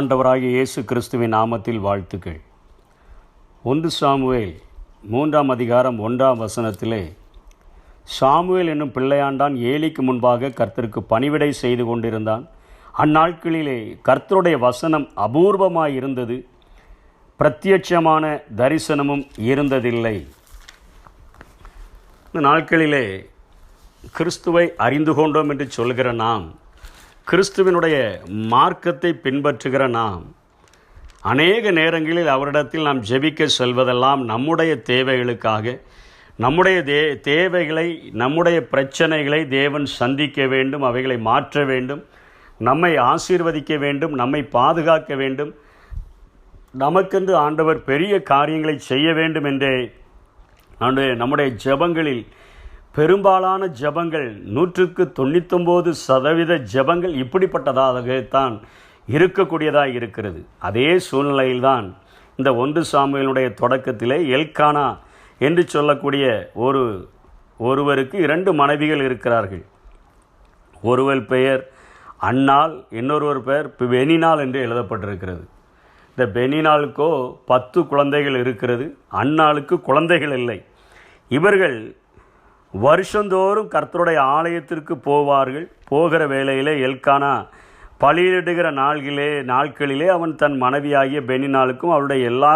ஆண்டவராகிய இயேசு கிறிஸ்துவின் நாமத்தில் வாழ்த்துக்கள். 1 சாமுவேல் 3ஆம் அதிகாரம் 1ஆம் வசனத்திலே, சாமுவேல் என்னும் பிள்ளையாண்டான் ஏலிக்கு முன்பாக கர்த்தருக்கு பணிவிடை செய்து கொண்டிருந்தான். அந்நாட்களிலே கர்த்தருடைய வசனம் அபூர்வமாயிருந்தது, பிரத்யட்சமான தரிசனமும் இருந்ததில்லை. இந்த நாட்களிலே கிறிஸ்துவை அறிந்து கொண்டோம் என்று சொல்கிற நாம், கிறிஸ்துவினுடைய மார்க்கத்தை பின்பற்றுகிற நாம், அநேக நேரங்களில் அவரிடத்தில் நாம் ஜெபிக்க செல்வதெல்லாம் நம்முடைய தேவைகளுக்காக, நம்முடைய தேவைகளை, நம்முடைய பிரச்சனைகளை தேவன் சந்திக்க வேண்டும், அவைகளை மாற்ற வேண்டும், நம்மை ஆசீர்வதிக்க வேண்டும், நம்மை பாதுகாக்க வேண்டும், நமக்கென்று ஆண்டவர் பெரிய காரியங்களை செய்ய வேண்டும் என்றே நம்முடைய ஜெபங்களில் பெரும்பாலான ஜெபங்கள் 99% ஜெபங்கள் இப்படிப்பட்டதாகத்தான் இருக்கக்கூடியதாக இருக்கிறது. அதே சூழ்நிலையில்தான் இந்த 1 சாமுவேலுடைய தொடக்கத்திலே எல்கானா என்று சொல்லக்கூடிய ஒருவருக்கு 2 மனைவிகள் இருக்கிறார்கள். ஒருவர் பெயர் அன்னாள், இன்னொருவர் பெயர் பெனினாள் என்று எழுதப்பட்டிருக்கிறது. இந்த பெனினாளுக்கோ 10 குழந்தைகள் இருக்கிறது, அன்னாளுக்கு குழந்தைகள் இல்லை. இவர்கள் வருஷந்தோறும் கர்த்தருடைய ஆலயத்திற்கு போவார்கள். போகிற வேளையிலே எல்கானா பலியிடுகிற நாட்களிலே அவன் தன் மனைவியாகிய பெனினாளுக்கும் அவருடைய எல்லா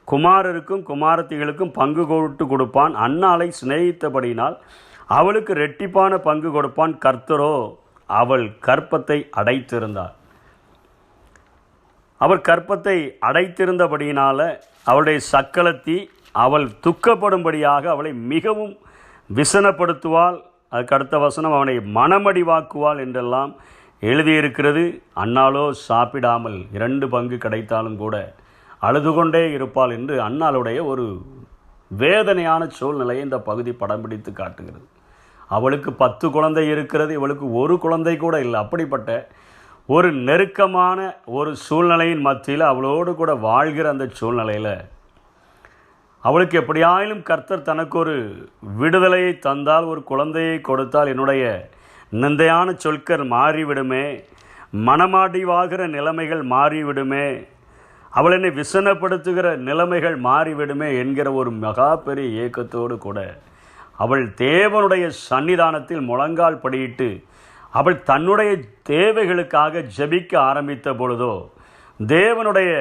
குமாரருக்கும் குமாரத்திகளுக்கும் பங்கு போட்டு கொடுப்பான். அன்னாளை சிநேகித்தபடியினால் அவளுக்கு இரட்டிப்பான பங்கு கொடுப்பான். கர்த்தரோ அவள் கர்ப்பத்தை அடைத்திருந்தார். அவர் கர்ப்பத்தை அடைத்திருந்தபடியினால அவளுடைய சக்களத்தி அவள் துக்கப்படும்படியாக அவளை மிகவும் விசனப்படுத்துவாள். அதுக்கு அடுத்த வசனம், அவனை மனமடிவாக்குவாள் என்றெல்லாம் எழுதியிருக்கிறது. அன்னாளோ சாப்பிடாமல் 2 பங்கு கிடைத்தாலும் கூட அழுது கொண்டே இருப்பாள் என்று அன்னாளுடைய ஒரு வேதனையான சூழ்நிலையை இந்த பகுதி படம் பிடித்து காட்டுகிறது. அவளுக்கு 10 குழந்தை இருக்கிறது, இவளுக்கு 1 குழந்தை கூட இல்லை. அப்படிப்பட்ட ஒரு நெருக்கமான ஒரு சூழ்நிலையின் மத்தியில் அவளோடு கூட வாழ்கிற அந்த சூழ்நிலையில் அவளுக்கு எப்படியாயிலும் கர்த்தர் தனக்கு ஒரு விடுதலையை தந்தால், ஒரு குழந்தையை கொடுத்தால் என்னுடைய நிந்தையான சொற்கள் மாறிவிடுமே, மனமாடிவாகிற நிலைமைகள் மாறிவிடுமே, அவள் என்னை விசனப்படுத்துகிற நிலைமைகள் மாறிவிடுமே என்கிற ஒரு மகா பெரிய ஏக்கத்தோடு கூட அவள் தேவனுடைய சன்னிதானத்தில் முழங்கால் படியிட்டு அவள் தன்னுடைய தேவைகளுக்காக ஜெபிக்க ஆரம்பித்த பொழுதோ, தேவனுடைய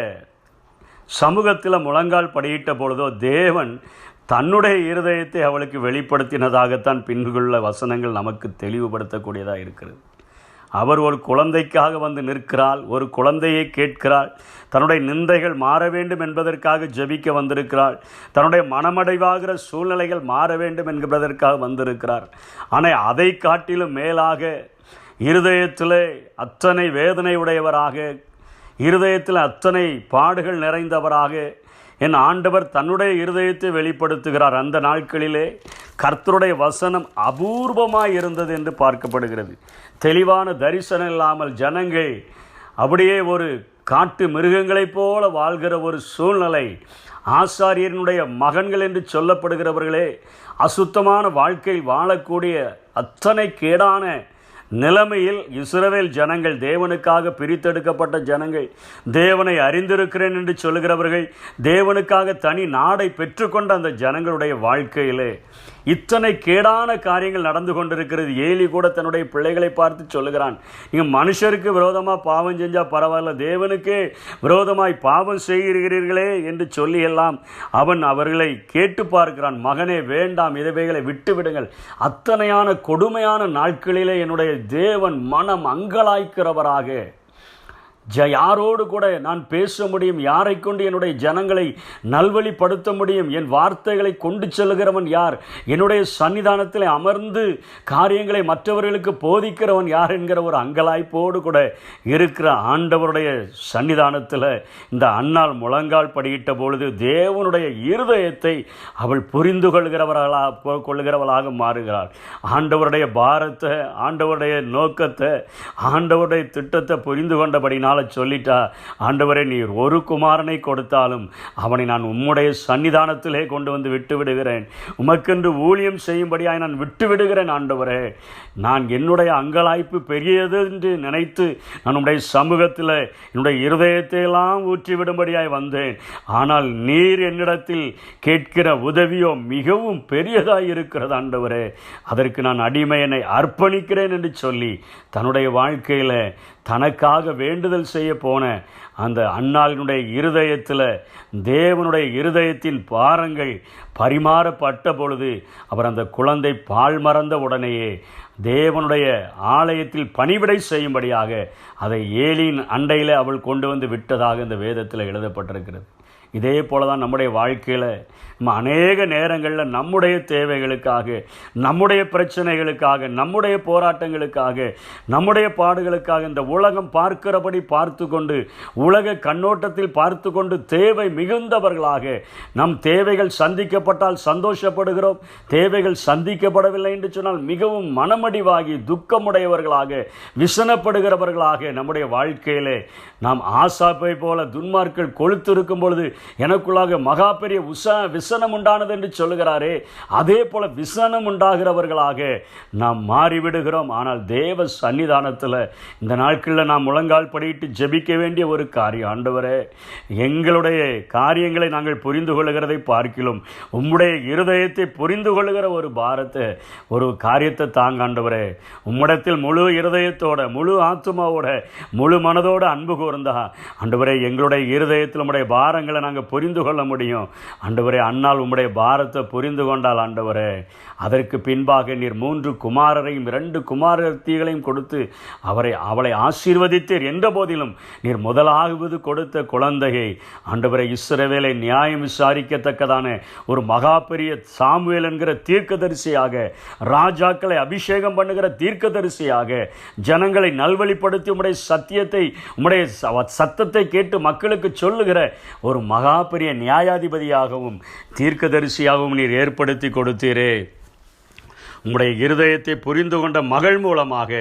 சமூகத்தில் முழங்கால் படியிட்ட பொழுதோ தேவன் தன்னுடைய இருதயத்தை அவளுக்கு வெளிப்படுத்தினதாகத்தான் பின்னுள்ள வசனங்கள் நமக்கு தெளிவுபடுத்தக்கூடியதாக இருக்கிறது. அவர் ஒரு குழந்தைக்காக வந்து நிற்கிறாள், ஒரு குழந்தையை கேட்கிறாள், தன்னுடைய நிந்தைகள் மாற வேண்டும் என்பதற்காக ஜெபிக்க வந்திருக்கிறாள், தன்னுடைய மனமடைவாகிற சூழ்நிலைகள் மாற வேண்டும் என்பதற்காக வந்திருக்கிறார். ஆனால் அதை காட்டிலும் மேலாக இருதயத்தில் அத்தனை வேதனை உடையவராக, இருதயத்தில் அத்தனை பாடுகள் நிறைந்தவராக என் ஆண்டவர் தன்னுடைய இருதயத்தை வெளிப்படுத்துகிறார். அந்த நாட்களிலே கர்த்தருடைய வசனம் அபூர்வமாய் இருந்தது என்று பார்க்கப்படுகிறது. தெளிவான தரிசனம் இல்லாமல் ஜனங்கள் அப்படியே ஒரு காட்டு மிருகங்களைப் போல வாழ்கிற ஒரு சூழ்நிலை. ஆசாரியனுடைய மகன்கள் என்று சொல்லப்படுகிறவர்களே அசுத்தமான வாழ்க்கையில் வாழக்கூடிய அத்தனை கேடான நிலைமையில் இஸ்ரவேல் ஜனங்கள், தேவனுக்காக பிரித்தெடுக்கப்பட்ட ஜனங்கள், தேவனை அறிந்திருக்கிறேன் என்று சொல்லுகிறவர்கள், தேவனுக்காக தனி நாடை பெற்றுக்கொண்ட அந்த ஜனங்களுடைய வாழ்க்கையிலே இத்தனை கேடான காரியங்கள் நடந்து கொண்டிருக்கிறது. ஏலி கூட தன்னுடைய பிள்ளைகளை பார்த்து சொல்லுகிறான், நீங்கள் மனுஷருக்கு விரோதமாக பாவம் செஞ்சால் பரவாயில்ல, தேவனுக்கே விரோதமாய் பாவம் செய்கிறீர்களே என்று சொல்லி எல்லாம் அவன் அவர்களை கேட்டு பார்க்கிறான். மகனே வேண்டாம், இதைவைகளை விட்டு விடுங்கள். அத்தனையான கொடுமையான நாட்களிலே என்னுடைய தேவன் மனம் அங்கலாய்க்கிறவராக, யாரோடு கூட நான் பேச முடியும், யாரை கொண்டு என்னுடைய ஜனங்களை நல்வழிப்படுத்த முடியும், என் வார்த்தைகளை கொண்டு செல்கிறவன் யார், என்னுடைய சன்னிதானத்தில் அமர்ந்து காரியங்களை மற்றவர்களுக்கு போதிக்கிறவன் யார் என்கிற ஒரு அங்கலாய்ப்போடு கூட இருக்கிற ஆண்டவருடைய சன்னிதானத்தில் இந்த அன்னாள் முழங்கால் படியிட்ட பொழுது தேவனுடைய இருதயத்தை அவள் புரிந்து கொள்கிறவளாக மாறுகிறாள். ஆண்டவருடைய பாரத்தை, ஆண்டவருடைய நோக்கத்தை, ஆண்டவருடைய திட்டத்தை புரிந்து கொண்டபடினால் அதனால் சொல்லிட்டா, ஆண்டவரே நீர் ஒரு குமாரனை கொடுத்தாலும் அவனை நான் உம்முடைய சன்னிதானத்திலே கொண்டு வந்து விட்டு விடுகிறேன், உமக்கென்று ஊழியம் செய்யும்படியாய் நான் விட்டு விடுகிறேன் ஆண்டவரே. நான் என்னுடைய அங்கலாய்ப்பு பெரியது என்று நினைத்து நான் உடைய சமூகத்தில் என்னுடைய இருதயத்தையெல்லாம் ஊற்றிவிடும்படியாய் வந்தேன். ஆனால் நீர் என்னிடத்தில் கேட்கிற உதவியோ மிகவும் பெரியதாய் இருக்கிறது ஆண்டவரே. அதற்கு நான் அடிமையனை அர்ப்பணிக்கிறேன் என்று சொல்லி தன்னுடைய வாழ்க்கையில் தனக்காக வேண்டுதல் செய்ய போன அந்த அன்னாளினுடைய இருதயத்தில் தேவனுடைய இருதயத்தின் பாரங்கள் பரிமாறப்பட்ட பொழுது அவர் அந்த குழந்தை பால் மறந்த உடனேயே தேவனுடைய ஆலயத்தில் பணிவிடை செய்யும்படியாக அதை ஏலியின் அண்டையில் அவள் கொண்டு வந்து விட்டதாக இந்த வேதத்தில் எழுதப்பட்டிருக்கிறது. இதே போல தான் நம்முடைய வாழ்க்கையில் நம்ம அநேக நேரங்களில் நம்முடைய தேவைகளுக்காக, நம்முடைய பிரச்சனைகளுக்காக, நம்முடைய போராட்டங்களுக்காக, நம்முடைய பாடுகளுக்காக இந்த உலகம் பார்க்கிறபடி பார்த்து கொண்டு, உலக கண்ணோட்டத்தில் பார்த்து கொண்டு தேவை மிகுந்தவர்களாக, நம் தேவைகள் சந்திக்கப்பட்டால் சந்தோஷப்படுகிறோம், தேவைகள் சந்திக்கப்படவில்லை என்று சொன்னால் மிகவும் மனமடிவாகி துக்கமுடையவர்களாக, விசனப்படுகிறவர்களாக நம்முடைய வாழ்க்கையிலே நாம் ஆசாப்பை போல துன்மார்கள் கொழுத்திருக்கும் பொழுது எனக்குள்ளாக மகா பெரிய விசனம் உண்டானது என்று சொல்லுகிறாரே, அதே போல விசனம் உண்டாகிறவர்களாக நாம் மாறிவிடுகிறோம். ஆனால் தேவ சன்னிதானத்தில் இந்த நாட்களில் நாம் முழங்கால் படியிட்டு ஜெபிக்க வேண்டிய ஒரு காரியம், ஆண்டவரே எங்களுடைய காரியங்களை நாங்கள் புரிந்து கொள்ளுகிறதை பார்க்கிலும் உம்முடைய இருதயத்தை புரிந்து கொள்ளுகிற ஒரு பாரத்தை, ஒரு காரியத்தை தாங்க ஆண்டவரே. உம்மிடத்தில் முழு இருதயத்தோட, முழு ஆத்துமாவோட, முழு மனதோடு அன்பு கூர்ந்தா ஆண்டவரே எங்களுடைய இருதயத்தில் உம்முடைய பாரங்களை நாங்கள் புரிந்து கொள்ள முடியும் ஆண்டவரே. அன்னால் உம்முடைய பாரத்தை புரிந்து கொண்டால் ஆண்டவரே, அதற்கு பின்பாக நீர் 3 குமாரரையும் 2 குமாரத்திகளையும் கொடுத்து அவளை ஆசீர்வதித்தீர் என்ற போதிலும் நீர் முதலாவது கொடுத்த குழந்தையை ஆண்டவரை இஸ்ரவேலை நியாயம் விசாரிக்கத்தக்கதான ஒரு மகா பெரிய சாமுவேல் என்கிற தீர்க்கதரிசியாக, ராஜாக்களை அபிஷேகம் பண்ணுகிற தீர்க்கதரிசியாக, ஜனங்களை நல்வழிப்படுத்தி உம்முடைய சத்தியத்தை, உம்முடைய சத்தத்தை கேட்டு மக்களுக்கு சொல்லுகிற ஒரு மகா பெரிய நியாயாதிபதியாகவும் தீர்க்கதரிசியாகவும் நீர் ஏற்படுத்தி கொடுத்தீரே. உம்முடைய இருதயத்தை புரிந்து கொண்ட மகள் மூலமாக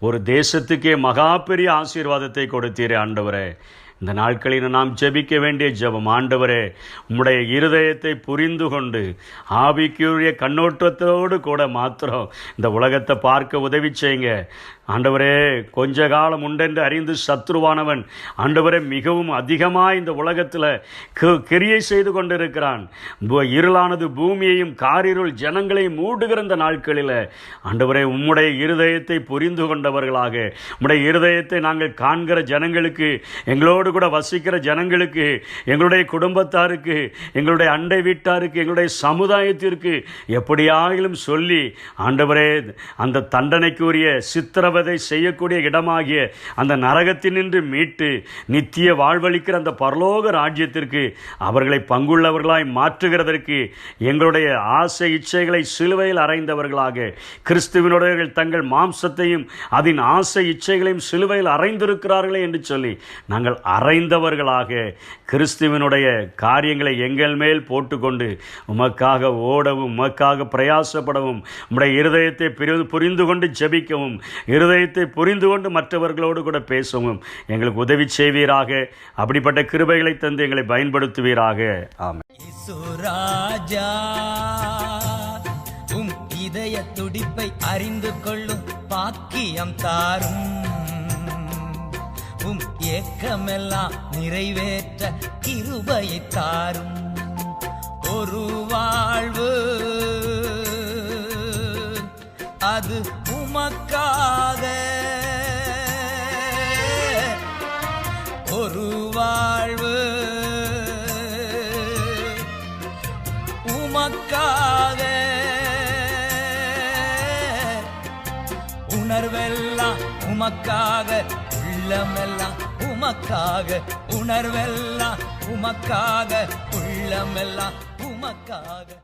ஒரு தேசத்துக்கே மகா பெரிய ஆசீர்வாதத்தை கொடுத்தீரே ஆண்டவரே. இந்த நாட்களில் நாம் ஜெபிக்க வேண்டிய ஜெபம், ஆண்டவரே உம்முடைய இருதயத்தை புரிந்து கொண்டு ஆவிக்குரிய கண்ணோட்டத்தோடு கூட மாத்திரம் இந்த உலகத்தை பார்க்க உதவி செய்யுங்க ஆண்டவரே. கொஞ்ச காலம் உண்டென்று அறிந்து சத்ருவானவன் ஆண்டவரே மிகவும் அதிகமாக இந்த உலகத்தில் கிரியை செய்து கொண்டிருக்கிறான். இருளானது பூமியையும் காரிருள் ஜனங்களையும் மூடுகிற இந்த நாட்களில் ஆண்டவரே உம்முடைய இருதயத்தை புரிந்து கொண்டவர்களாக, உம்முடைய இருதயத்தை நாங்கள் காண்கிற ஜனங்களுக்கு, எங்களோடு கூட வசிக்கிற ஜனங்களுக்கு, எங்களுடைய குடும்பத்தாருக்கு, எங்களுடைய அண்டை வீட்டாருக்கு, எங்களுடைய சமுதாயத்திற்கு எப்படியாகிலும் சொல்லி ஆண்டவரே அந்த தண்டனைக்குரிய சித்திரவதை செய்யக்கூடிய இடமாகிய அந்த நரகத்தினின்று மீட்டு நித்திய வாழ்வளிக்கிற அந்த பரலோக ராஜ்யத்திற்கு அவர்களை பங்குள்ளவர்களாய் மாற்றுகிறதற்கு எங்களுடைய ஆசை இச்சைகளை சிலுவையில் அறைந்தவர்களாக, கிறிஸ்துவினுடைய தங்கள் மாம்சத்தையும் அதன் ஆசை இச்சைகளையும் சிலுவையில் அறைந்திருக்கிறார்களே என்று சொல்லி நாங்கள் அறைந்தவர்களாக கிறிஸ்துவினுடைய காரியங்களை எங்கள் மேல் போட்டுக்கொண்டு உமக்காக ஓடவும், உமக்காக பிரயாசப்படவும், உம்முடைய இருதயத்தை புரிந்து கொண்டு ஜெபிக்கவும், இருதயத்தை புரிந்து கொண்டு மற்றவர்களோடு கூட பேசவும் எங்களுக்கு உதவி செய்வீராக. அப்படிப்பட்ட கிருபைகளை தந்து எங்களை பயன்படுத்துவீராக. ஆமென். இதய துடிப்பை அறிந்து கொள்ளும் பாக்கியம் தாரும், ஏக்கமெல்லாம் நிறைவேற்ற கிருபையை தாரும். ஒரு வாழ்வு அது உமக்காக, ஒரு வாழ்வு உமக்காக, உணர்வெல்லாம் உமக்காக, உள்ளமெல்லாம் உமக்காக, உணர்வெல்லாம் உமக்காக, உள்ளமெல்லாம் உமக்காக.